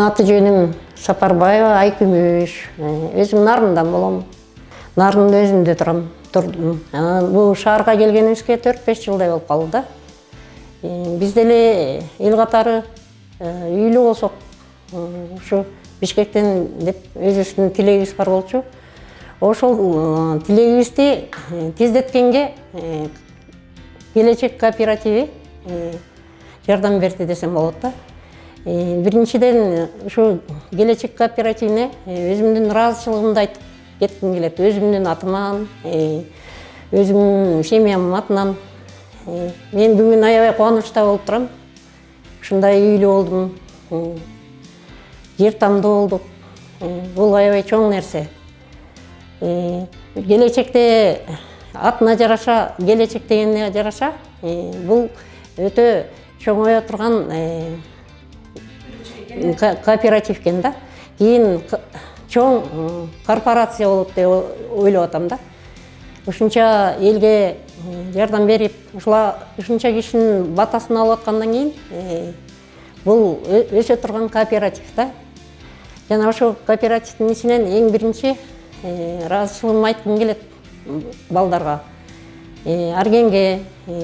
аты жөнүм Сапарбаева Айкүмүш. Өзүм Нарындан болом. Нарындын өзүндө турдум. Бул шаарга келгенибизге 4-5 жылдай болуп калды да. Биз деле эл катары үйлүү болсок, ушу Бишкектен деп өзүбүздүн тилегибиз бар болчу. Ошол тилегибизди тездеткенге Келечек кооперативи жардам берди десем болот да. Биринчиден ушу Келечек кооперативине өзүмдүн ыраазычылыгымды айтып кетким келет. Өзүмдүн атыман, өзүмдүн семьямдын атынан. Мен бүгүн аябай кубанычта болуп турам. Ушундай үйлүү болдум. Жер тамдуу болдук. Бул аябай чоң нерсе. Келечекте атына жараша, келечек дегенге жараша, бул өтө чоңоя турган кооператив экен да. Кийин чоң корпорация болот деп ойлоп атам да. Ушунча элге жардам берип, ушунча кишинин батасын алып аткандан кийин бул өсө турган кооператив да. Жана ошол кооперативдин ичинен эң биринчи ыраазычылыгымды айткым келет балдарга. Аргенге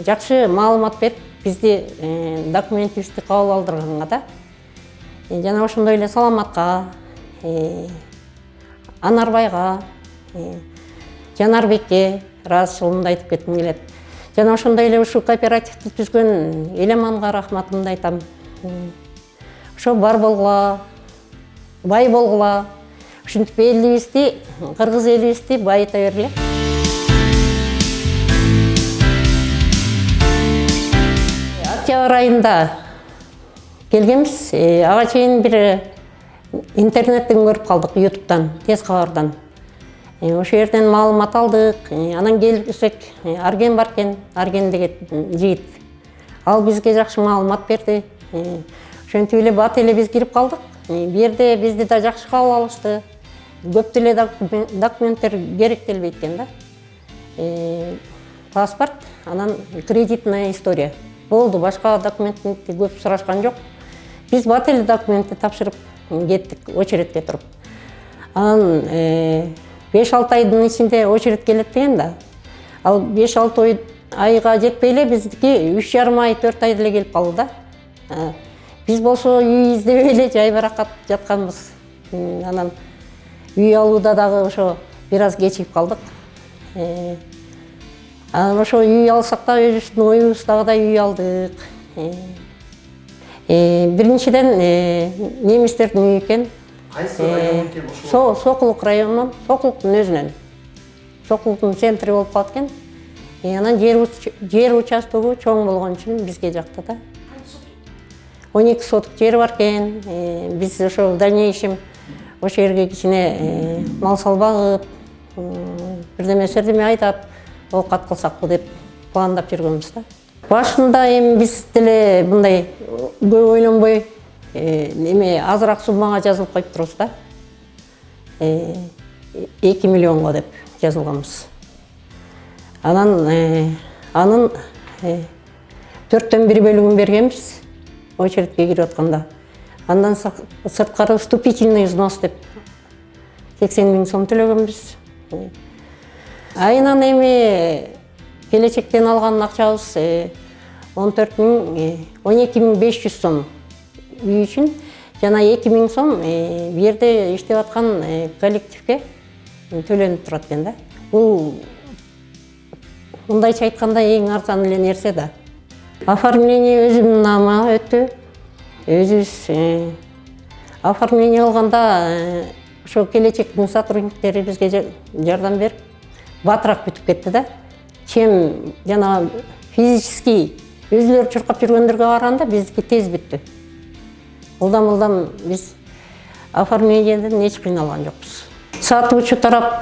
жакшы маалымат берип, бизди документибизди кабыл алдырганга да. Жана ошондой эле Саламатка, Анарбайга, Жанарбекке ыраазычылыгымды айтып кетким келет. Жана ошондой эле ушу кооперативди түзгөн Элеманга рахматымды айтам. Ошо бар болгула, бай болгула, ушинтип элибизди, кыргыз элибизди байыта бергиле. Октябрь айында келгенбиз. Ага чейин бир интернеттен көрүп калдык, YouTube'дан, тез кабардан. Ошол жерден маалымат алдык. Анан келсек, Арген бар экен, Арген деген жигит. Ал бизге жакшы маалымат берди. Ошентип эле бат эле биз кирип калдык. Бу жерде бизди да жакшы кабыл алышты. Көп деле документтер керектелбейт экен да. Паспорт, анан кредитная история. Болду, башка документти көп сурашкан жок. Биз бат эле документти тапшырып кеттик, очередке туруп. Анан 5-6 айдын ичинде очеред келет деген да. Ал 5-6 айга жетпей эле биздики 3,5 ай, 4 ай деле келип калды да. Биз болсо үй издебей эле жайбаракат жатканбыз. Анан үй алууда дагы ошо бир аз кечигип калдык. Анан ошо үй алсак да өзүбүздүн оюбуздагыдай үй алдык. Биринчиден немистердин үйү экен. Кайсы район экен ошол? Сокулук районунан, Сокулуктун өзүнөн. Сокулуктун центри болуп калат экен. Анан жер участогу чоң болгон үчүн бизге жакты да. 12 соток жер бар экен. Биз ошо в дальнейшем ошол жерге кичине мал сал багып, бирдеме айдап, оокат кылсакпы деп пландап жүргөнбүз да. Башында эми биз деле мындай көп ойлонбой, азыраак суммага жазылып коюп турубуз да. 2 миллионго деп жазылганбыз. Анын 4/1 бөлүгүн бергенбиз очередке кирип атканда. Андан сырткары вступительный взнос деп 80 000 сом төлөгөнбүз. Айынан эми Келечектен алган акчабыз 12 500 сом үй үчүн, жана 2 000 сом бу жерде иштеп аткан коллективге төлөнүп турат экен да. Бул мындайча айтканда эң арзан эле нерсе да. Оформление өзүмдүн намыма өттү. Өзүбүз оформление алганда ошо Келечектин сотрудниктери бизге жардам берип, батыраак бүтүп кетти да. Чем жана физически өзүлөрү чуркап жүргөндөргө караганда биздики тез бүттү. Улдам биз оформлениеден эч кыйналган жокпуз. Сатуучу тарап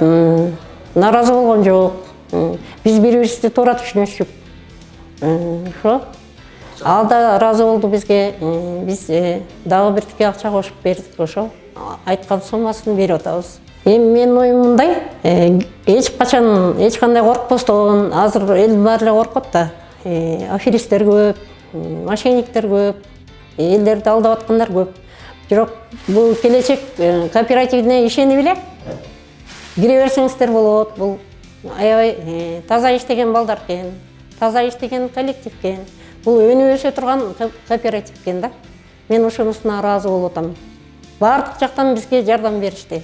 наразы болгон жок. Биз бири-бирибизди туура түшүнүшүп. Ошо. Ал да ыраазы болду бизге. Биз дагы биртике акча кошуп бердик ошо. Айткан суммасын берип атабыз. Эми менин оюм мындай, эч кандай коркпостон, азыр эл баары эле коркот да. Аферисттер көп, мошенниктер көп, элдерди алдап аткандар көп. Жок, бул келечек кооперативине ишенип эле кире берсеңиздер болот. Бул аябай таза иштеген балдар экен, таза иштеген коллектив экен. Бул өнүп өсө турган кооператив экен да. Мен ошонусуна ыраазы болуп атам. Бардык жактан бизге жардам беришти.